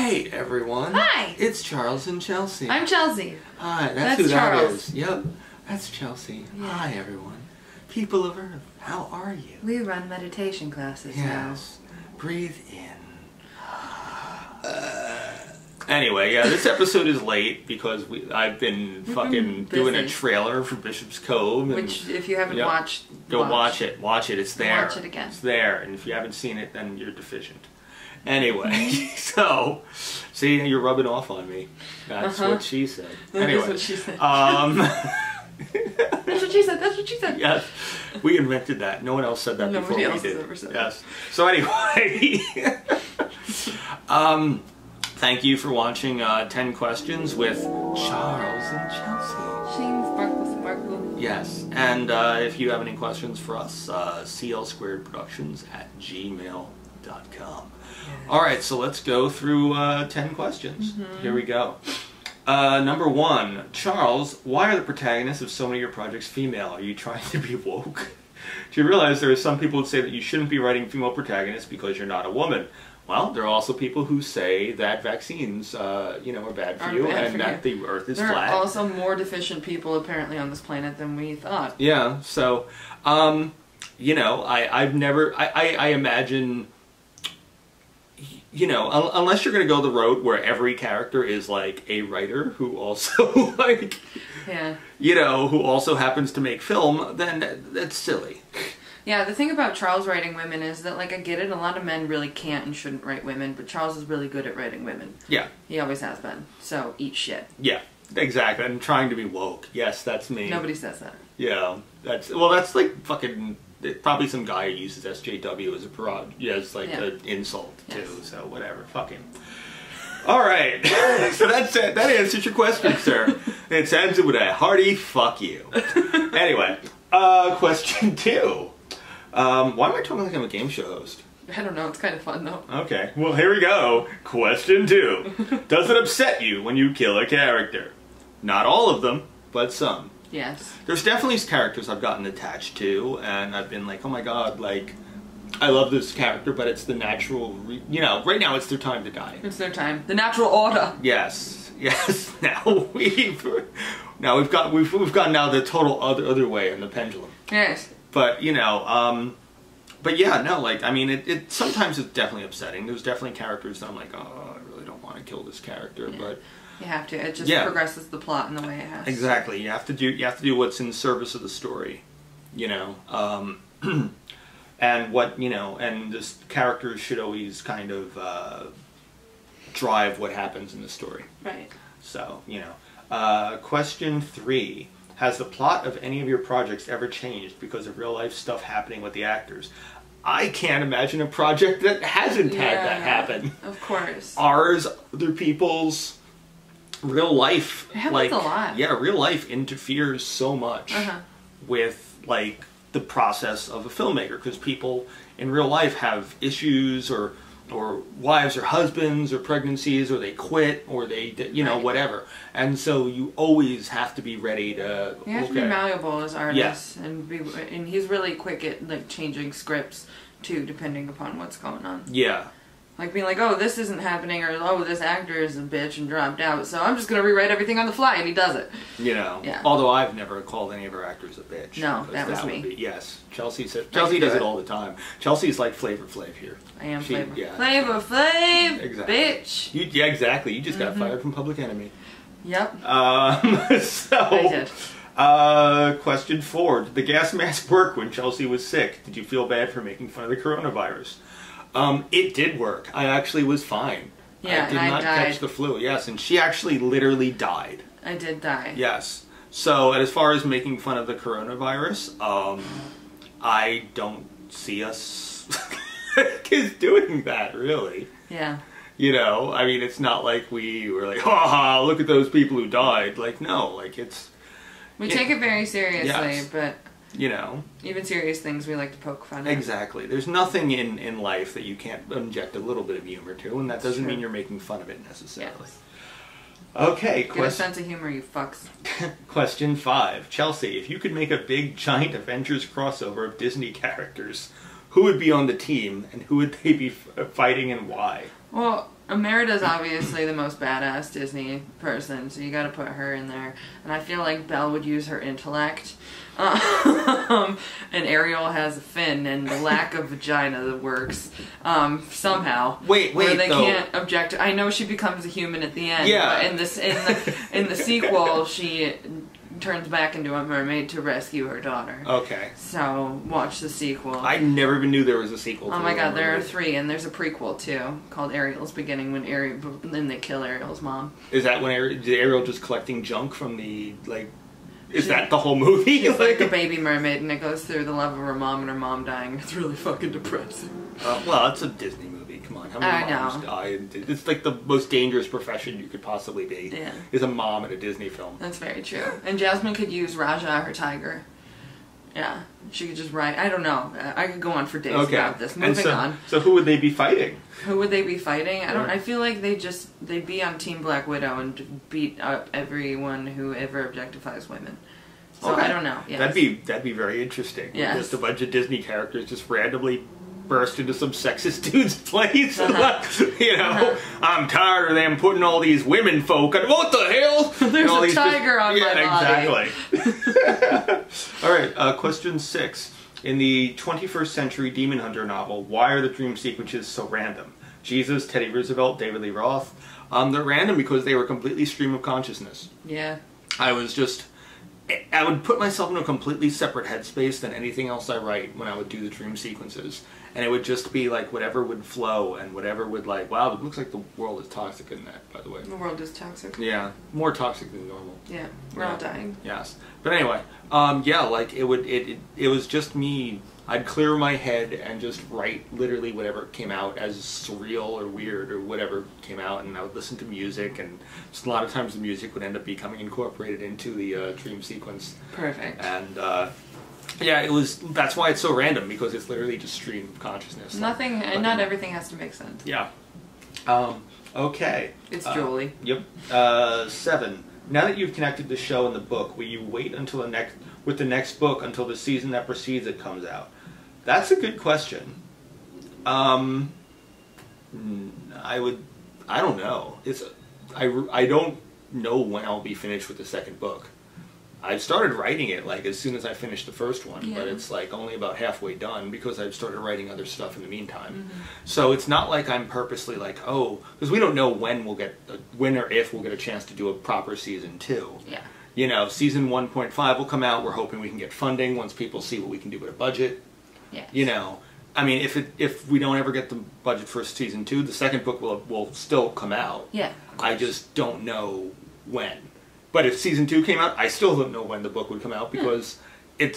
Hey everyone. Hi. It's Charles and Chelsea. I'm Chelsea. Hi, That's who Charles. that is. Yep, that's Chelsea. Yeah. Hi everyone. People of Earth, how are you? We run meditation classes Yes. Breathe in. Anyway, yeah, this episode is late because I've been fucking doing a trailer for Bishop's Cove. now. Which, if you haven't watched, go watch it. Watch it. It's there. Watch it again. It's there. And if you haven't seen it, then you're deficient. Anyway, so, see, you're rubbing off on me. That's what she said. Anyway, That's what she said. That's what she said. That's what she said. Yes, we invented that. No one else said that before we did. Nobody else has ever said yes. So anyway, thank you for watching 10 Questions with Charles and Chelsea. Shing, sparkle, sparkle. Yes, and if you have any questions for us, cl2productions@gmail.com. Alright, so let's go through 10 questions. Here we go. Number 1. Charles, why are the protagonists of so many of your projects female? Are you trying to be woke? Do you realize there are some people who say that you shouldn't be writing female protagonists because you're not a woman? Well, there are also people who say that vaccines, are bad for you and that the Earth is flat. There are also more deficient people apparently on this planet than we thought. Yeah, so, I imagine, unless you're going to go the road where every character is like a writer who also who also happens to make film, then that's silly. Yeah, the thing about Charles writing women is that, like, I get it, a lot of men really can't and shouldn't write women, but Charles is really good at writing women. Yeah. He always has been. So, eat shit. Yeah, exactly. I'm trying to be woke. Yes, that's me. Nobody says that. Yeah, that's like fucking, probably some guy who uses SJW as a an insult, too, so whatever, fuck him. Alright, so that's it. That answers your question, sir. It ends with a hearty fuck you. Anyway, question 2. Why am I talking like I'm a game show host? I don't know, it's kind of fun though. Okay, well here we go. Question 2. Does it upset you when you kill a character? Not all of them, but some. Yes. There's definitely characters I've gotten attached to, and I've been like, oh my god, like, I love this character, but it's the natural, right now it's their time to die. It's their time. The natural order. Yes, yes. Now we've gone now the total other way in the pendulum. Yes. But but yeah, no, like, I mean, it sometimes it's definitely upsetting. There's definitely characters that I'm like, oh, I really don't want to kill this character, but you have to. It just progresses the plot in the way it has. Exactly. You have to do what's in service of the story, and what and this characters should always kind of drive what happens in the story. Right. So question 3. Has the plot of any of your projects ever changed because of real life stuff happening with the actors? I can't imagine a project that hasn't had that happen. Of course. Ours, other people's, real life. It happens a lot. Yeah, real life interferes so much with, like, the process of a filmmaker, because people in real life have issues or wives or husbands or pregnancies, or they quit, or they whatever, and so you always have to be ready to. You have to be malleable as artists, and he's really quick at like changing scripts too, depending upon what's going on. Yeah. Like being like, oh, this isn't happening, or oh, this actor is a bitch and dropped out, so I'm just gonna rewrite everything on the fly, and he does it. Yeah. Although I've never called any of our actors a bitch. No, that was me. Yes, Chelsea does it all the time. Chelsea's like Flavor Flav here. I am Flavor. Yeah. Flavor Flav, exactly. Bitch. Yeah, exactly. You just got fired from Public Enemy. Yep. So I did. Question 4: Did the gas mask work when Chelsea was sick? Did you feel bad for making fun of the coronavirus? It did work. I actually was fine. Yeah, I did not catch the flu. Yes, and she actually literally died. I did die. Yes. So, as far as making fun of the coronavirus, I don't see us kids doing that, really. Yeah. I mean, it's not like we were like, ha ha, look at those people who died. Like, no, like, it's... We take it very seriously, but... Even serious things we like to poke fun at. Exactly. There's nothing in life that you can't inject a little bit of humor to, and that doesn't mean you're making fun of it necessarily. Yes. Okay, Get a sense of humor, you fucks. Question 5. Chelsea, if you could make a big, giant Avengers crossover of Disney characters, who would be on the team, and who would they be fighting and why? Well, Merida's obviously the most badass Disney person, so you gotta put her in there. And I feel like Belle would use her intellect. And Ariel has a fin and the lack of vagina that works somehow. Wait, where they can't object. I know she becomes a human at the end. Yeah. But in the sequel, she turns back into a mermaid to rescue her daughter. Okay. So watch the sequel. I never even knew there was a sequel. Oh my god, there are 3, and there's a prequel too called Ariel's Beginning then they kill Ariel's mom. Is that when Ariel just collecting junk from the like? Is that the whole movie? It's like a baby mermaid, and it goes through the love of her mom and her mom dying. It's really fucking depressing. Well, it's a Disney movie. Come on, how many moms die? It's like the most dangerous profession you could possibly be. Yeah. Is a mom in a Disney film. That's very true. And Jasmine could use Raja, her tiger. Yeah, she could just ride. I don't know. I could go on for days about this. Moving on. So who would they be fighting? Who would they be fighting? I feel like they'd be on Team Black Widow and beat up everyone who ever objectifies women. So I don't know. Yes. That'd be very interesting. Yes. Just a bunch of Disney characters just randomly burst into some sexist dude's place. I'm tired of them putting all these women folk. What the hell? There's a tiger on my body. Exactly. All right. Question 6. In the 21st century Demon Hunter novel, why are the dream sequences so random? Jesus, Teddy Roosevelt, David Lee Roth. They're random because they were completely stream of consciousness. Yeah. I would put myself in a completely separate headspace than anything else I write when I would do the dream sequences. And it would just be like whatever would flow and whatever would like, wow, it looks like the world is toxic in that, by the way. The world is toxic. Yeah, more toxic than normal. Yeah, we're all dying. Yes. But anyway, like it was just me. I'd clear my head and just write literally whatever came out as surreal or weird or whatever came out, and I would listen to music, and just a lot of times the music would end up becoming incorporated into the dream sequence. Perfect. And yeah, that's why it's so random, because it's literally just stream of consciousness. Nothing, and not everything has to make sense. Yeah. Okay. It's Julie. Yep. 7. Now that you've connected the show and the book, will you wait until the next book until the season that precedes it comes out? That's a good question. I don't know. I don't know when I'll be finished with the second book. I started writing it like as soon as I finished the first one, but it's like only about halfway done because I've started writing other stuff in the meantime. Mm-hmm. So it's not like I'm purposely like, because we don't know when or if we'll get a chance to do a proper season 2. Yeah. Season 1.5 will come out. We're hoping we can get funding once people see what we can do with a budget. Yeah. I mean, if we don't ever get the budget for season 2, the second book will still come out. Yeah. I just don't know when. But if season 2 came out, I still don't know when the book would come out because you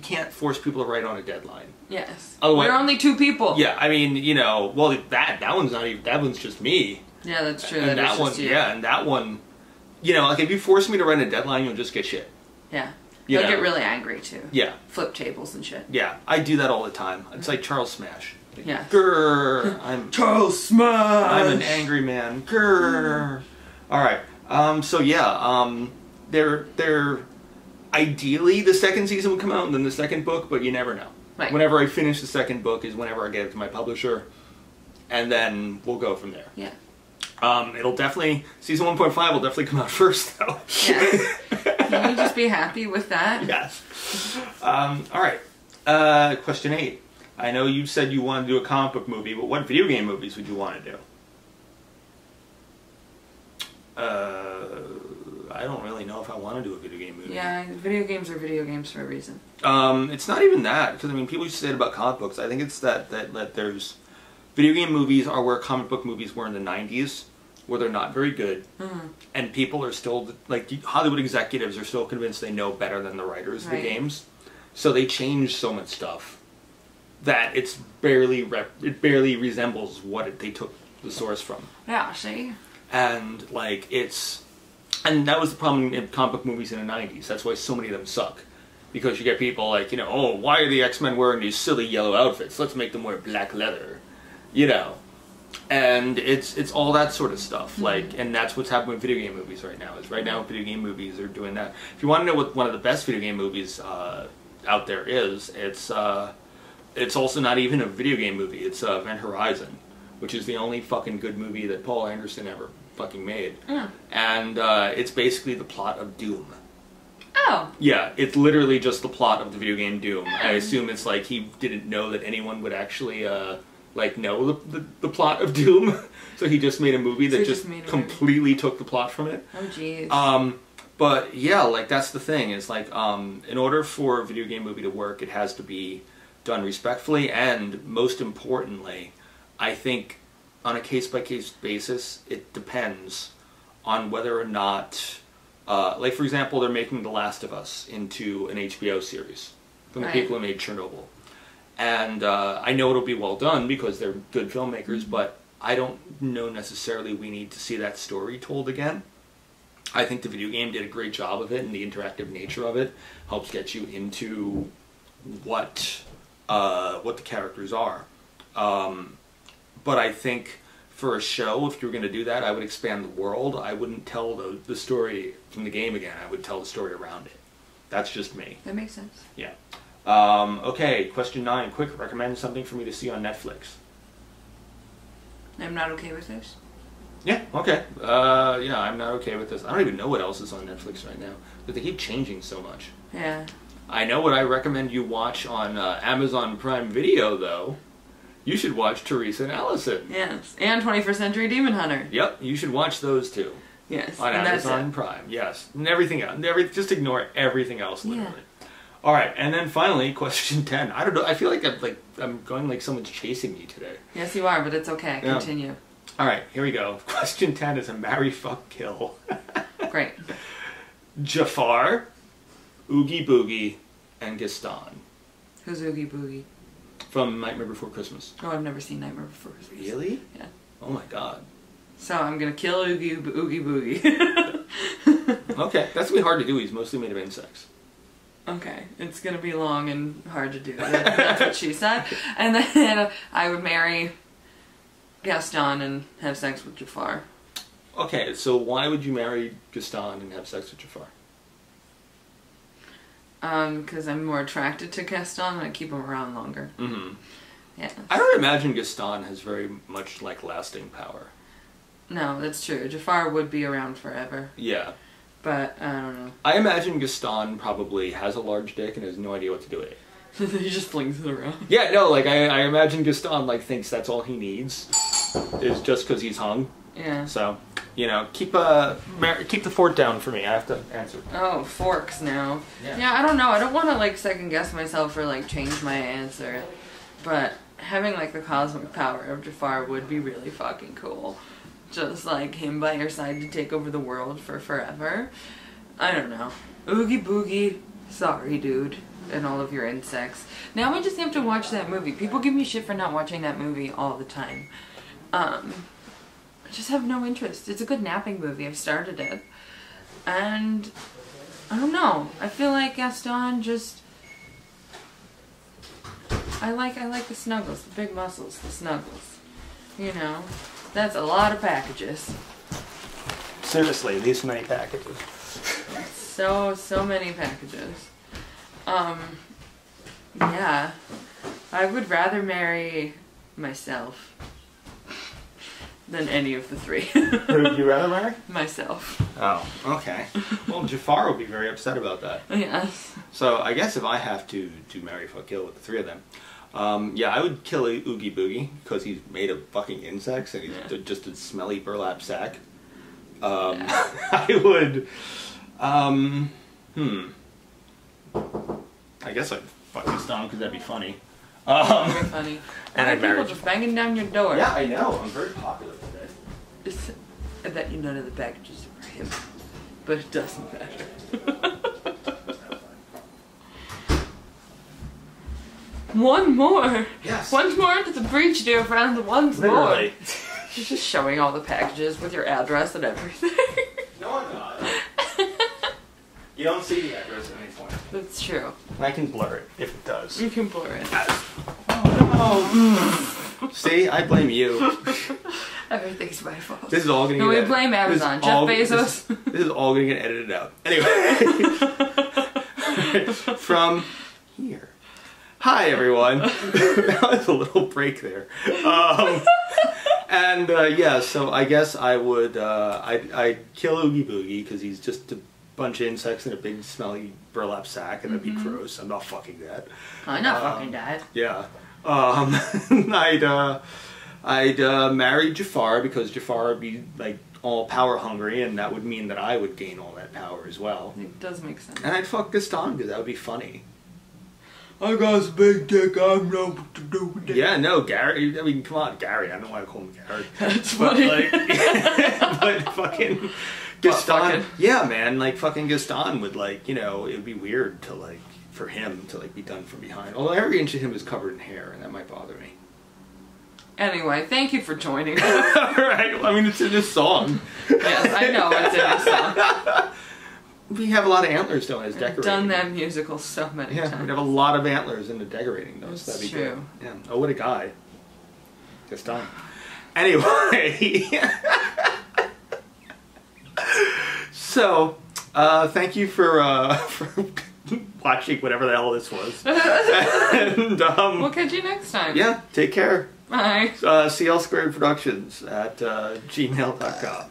can't force people to write on a deadline. Yes. Otherwise, we're only 2 people. Yeah, I mean, that one's not even, that one's just me. Yeah, that's true. And that one, and that one, like if you force me to write a deadline, you'll just get shit. Yeah. You'll get really angry too. Yeah. Flip tables and shit. Yeah, I do that all the time. It's like Charles Smash. Yeah. Grrr, I'm Charles Smash. I'm an angry man. Grrr. All right. They're ideally the second season would come out and then the second book, but you never know. Right. Whenever I finish the second book is whenever I get it to my publisher, and then we'll go from there. Yeah. It'll definitely, season 1.5 will definitely come out first, though. Yes. Can you just be happy with that? Yes. All right. Question 8. I know you said you want to do a comic book movie, but what video game movies would you want to do? I don't really know if I want to do a video game movie. Yeah, video games are video games for a reason. It's not even that, because I mean, people used to say it about comic books. I think it's that there's video game movies are where comic book movies were in the 90s, where they're not very good, and people are still, like, Hollywood executives are still convinced they know better than the writers of the games, so they change so much stuff that it barely resembles what they took the source from. Yeah, see? And and that was the problem in comic book movies in the 90s. That's why so many of them suck. Because you get people like, why are the X-Men wearing these silly yellow outfits? Let's make them wear black leather. And it's all that sort of stuff. And that's what's happening with video game movies right now. Right now video game movies are doing that. If you want to know what one of the best video game movies out there is, it's also not even a video game movie. It's Event Horizon, which is the only fucking good movie that Paul Anderson ever fucking made. Mm. And it's basically the plot of Doom. Oh. Yeah, it's literally just the plot of the video game Doom. I assume it's like he didn't know that anyone would actually know the plot of Doom, so he just made a movie that just completely took the plot from it. Oh jeez. But yeah, like that's the thing. Is like in order for a video game movie to work, it has to be done respectfully, and most importantly, I think on a case-by-case basis, it depends on whether or not, like for example, they're making The Last of Us into an HBO series from the people who made Chernobyl. And I know it'll be well done because they're good filmmakers, but I don't know necessarily we need to see that story told again. I think the video game did a great job of it, and the interactive nature of it helps get you into what the characters are. But I think for a show, if you were going to do that, I would expand the world. I wouldn't tell the story from the game again. I would tell the story around it. That's just me. That makes sense. Yeah. Okay, question 9. Quick, recommend something for me to see on Netflix. I'm not okay with this. Yeah, okay. Yeah, I'm not okay with this. I don't even know what else is on Netflix right now, but they keep changing so much. Yeah. I know what I recommend you watch on Amazon Prime Video, though. You should watch Teresa and Allison. Yes, and 21st Century Demon Hunter. Yep, you should watch those two. Yes, on Amazon Prime. Yes, and everything else. Just ignore everything else, literally. Yeah. All right, and then finally, question 10. I don't know. I feel like I'm going like someone's chasing me today. Yes, you are, but it's okay. Yeah. Continue. All right, here we go. Question 10 is a marry, fuck, kill. Great. Jafar, Oogie Boogie, and Gaston. Who's Oogie Boogie? From Nightmare Before Christmas. Oh, I've never seen Nightmare Before Christmas. Really? Yeah. Oh my god. So I'm gonna kill Oogie Boogie. Okay, that's gonna be hard to do. He's mostly made of insects. Okay, it's gonna be long and hard to do. That's what she said. And then I would marry Gaston and have sex with Jafar. Okay, so why would you marry Gaston and have sex with Jafar? Because I'm more attracted to Gaston and I keep him around longer. Mm-hmm. Yeah. I don't imagine Gaston has very much, like, lasting power. No, that's true. Jafar would be around forever. Yeah. But, I don't know. I imagine Gaston probably has a large dick and has no idea what to do with it. He just flings it around. Yeah, no, like, I imagine Gaston, like, thinks that's all he needs is just because he's hung. Yeah. So, you know, keep the fort down for me. I have to answer. Oh, forks now. Yeah, I don't know. I don't want to, like, second guess myself or, like, change my answer. But having, like, the cosmic power of Jafar would be really fucking cool. Just, like, him by your side to take over the world for forever. I don't know. Oogie Boogie, sorry, dude. And all of your insects. Now I just have to watch that movie. People give me shit for not watching that movie all the time. I just have no interest. It's a good napping movie. I've started it. And I don't know. I feel like Gaston just... I like the snuggles, the big muscles, the snuggles. You know? That's a lot of packages. Seriously, these many packages. So many packages. Yeah. I would rather marry myself than any of the three. Who would you rather marry? Myself. Oh, okay. Well, Jafar will be very upset about that. Yes. So, I guess if I have to marry, fuck, kill with the three of them, yeah, I would kill Oogie Boogie, because he's made of fucking insects, and he's just a smelly burlap sack. I would, I guess I'd fuck this down, because that'd be funny. Very funny. And I'd marry people just banging down your door. Yeah, I know. I'm very popular today. I bet you none of the packages are for him. But it doesn't matter. One more! Yes! Once more to the breach, dear friends, once Literally. more! You're just showing all the packages with your address and everything. No, I'm not. You don't see the address at any point. That's true. And I can blur it, if it does. You can blur it. Oh, no! See, I blame you. Everything's my fault. This is all gonna get we blame Amazon. Jeff Bezos. This is all gonna get edited out. Anyway. From here. Hi, everyone. That was a little break there. And yeah, so I guess I would I'd kill Oogie Boogie because he's just a bunch of insects in a big smelly burlap sack, and that'd be gross. I'm not fucking that. I'm not fucking that. Yeah. I'd marry Jafar because Jafar would be like all power hungry, and that would mean that I would gain all that power as well. It does make sense. And I'd fuck Gaston because that would be funny. I got a big dick, I don't know what to do with it. Yeah, no, Gary. I mean, come on, Gary. I don't want to call him Gary. That's But funny. like, but fucking Gaston. Yeah, man. Like fucking Gaston would like, you know, it would be weird to like for him to like be done from behind. Although every inch of him is covered in hair, and that might bother me. Anyway, thank you for joining us. Right. Well, I mean, it's in this song. Yes, I know it's in this song. We have a lot of antlers though as I've decorating. done that musical so many Yeah, times. we'd have a lot of antlers in the decorating those. That's That'd be true. good. Yeah. Oh, what a guy. Gaston. Anyway. So, thank you for watching whatever the hell this was. And, We'll catch you next time. yeah, take care. Bye. CL Squared Productions at gmail.com.